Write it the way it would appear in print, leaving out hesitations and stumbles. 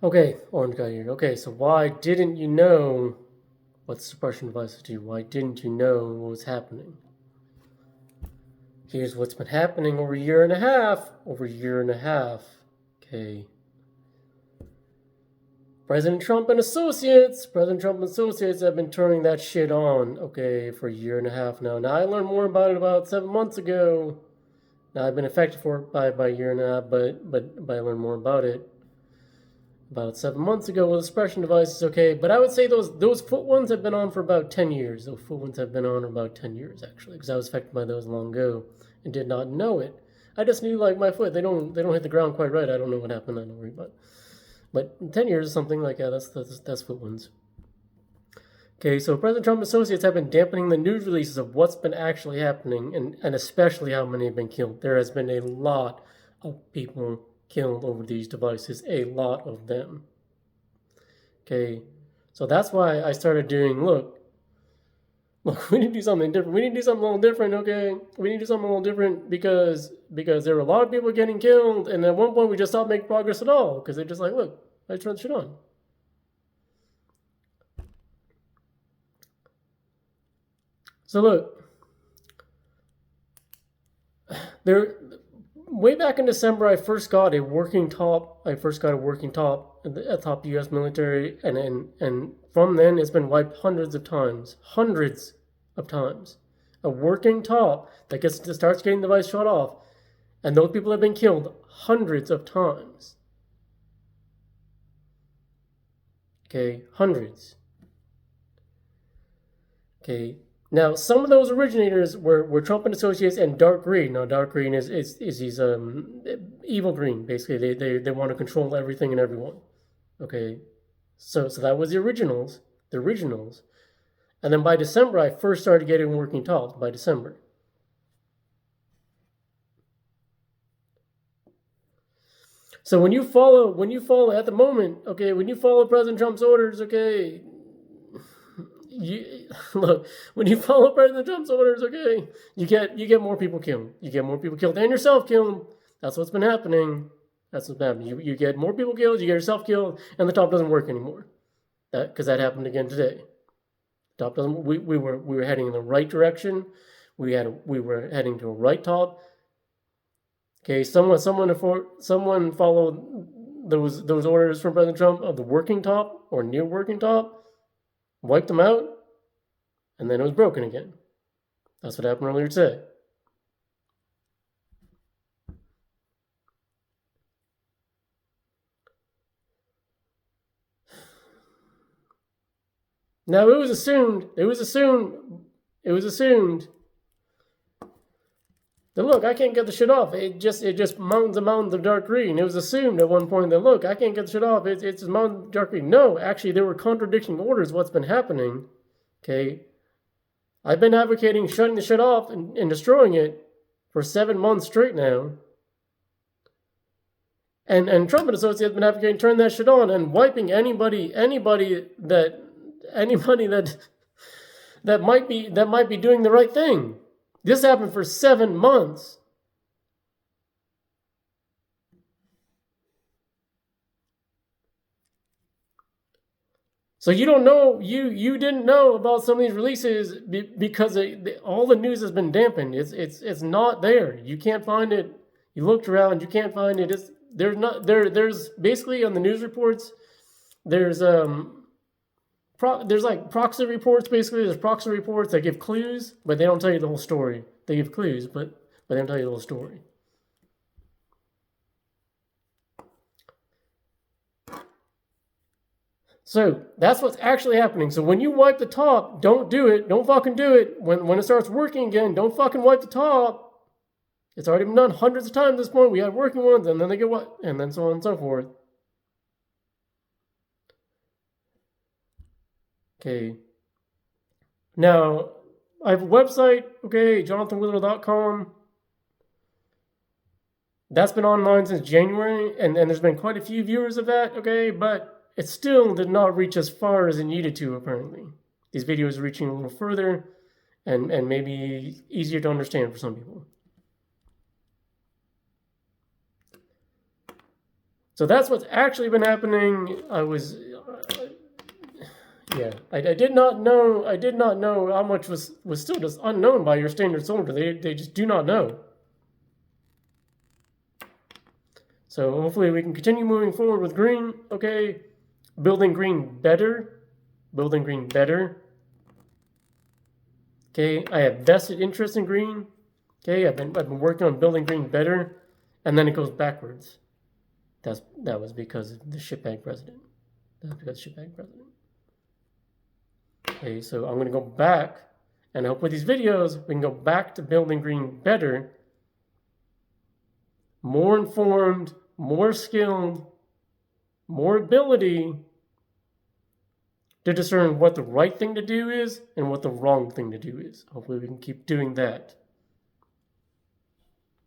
Okay, orange guy here. Okay, so why didn't you know what suppression devices do? Why didn't you know what was happening? Here's what's been happening over a year and a half. Over a year and a half. Okay. President Trump and Associates have been turning that shit on, okay, for a year and a half now. Now, I learned more about it about 7 months ago. Now, I've been affected for it by a year and a half, but I learned more about it about 7 months ago with the suppression devices, okay. But I would say those foot ones have been on for about 10 years. Those foot ones have been on for about 10 years, actually, because I was affected by those long ago and did not know it. I just knew, like, my foot, they don't hit the ground quite right. I don't know what happened. I don't worry about it. But 10 years is something like that. That's foot ones. Okay, so President Trump associates have been dampening the news releases of what's been actually happening, and especially how many have been killed. There has been a lot of people killed over these devices, a lot of them. Okay, so that's why I started doing, look, we need to do something different. We need to do something a little different, okay? We need to do something a little different because there were a lot of people getting killed, and at one point we just stopped making progress at all because they're just like, look, I turned the shit on. So look, there, way back in December, I first got a working top. I first got a working top at the top U.S. military, and from then it's been wiped hundreds of times, hundreds of times. A working top that starts getting the device shut off, and those people have been killed hundreds of times. Okay, hundreds. Okay. Now, some of those originators were Trump and Associates and Dark Green. Now, Dark Green is these evil green. Basically, they want to control everything and everyone. Okay, so that was the originals, and then by December, I first started getting working tops. By December, so when you follow at the moment, okay, when you follow President Trump's orders, okay, you look, when you follow President Trump's orders, okay, you get more people killed. You get more people killed and yourself killed. That's what's been happening. That's what's been happening. You get more people killed, you get yourself killed, and the top doesn't work anymore. Because that happened again today. Top doesn't. We were heading in the right direction. We were heading to a right top. Okay, someone followed those orders from President Trump of the working top or near working top, wiped them out, and then it was broken again. That's what happened earlier today. Now it was assumed that, look, I can't get the shit off. It just mountains and mountains of dark green. It was assumed at one point that, look, I can't get the shit off. It's mountains of dark green. No, actually, there were contradicting orders. What's been happening? Okay, I've been advocating shutting the shit off and destroying it for 7 months straight now. And Trump and Associates have been advocating turning that shit on and wiping anybody that might be doing the right thing. This happened for 7 months. So you don't know, you didn't know about some of these releases because all the news has been dampened. It's not there. You can't find it. You looked around, you can't find it. There's basically on the news reports, there's like proxy reports. Basically, there's proxy reports that give clues, but they don't tell you the whole story. They give clues, but they don't tell you the whole story. So that's what's actually happening. So when you wipe the top, don't do it. Don't fucking do it. When it starts working again, don't fucking wipe the top. It's already been done hundreds of times at this point. We have working ones, and then they get what, and then so on and so forth. Okay. Now, I have a website, okay, jonathanwithrow.com. That's been online since January, and there's been quite a few viewers of that, okay, but it still did not reach as far as it needed to, apparently. These videos are reaching a little further and maybe easier to understand for some people. So that's what's actually been happening. I did not know how much was still just unknown by your standard soldier. They just do not know. So hopefully we can continue moving forward with green. Okay, building green better. Building green better. Okay, I have vested interest in green. Okay, I've been working on building green better, and then it goes backwards. That was because of the shitbag president. That's because of shitbag president. Okay, so I'm gonna go back, and I hope with these videos we can go back to building green better, more informed, more skilled, more ability to discern what the right thing to do is and what the wrong thing to do is. Hopefully we can keep doing that.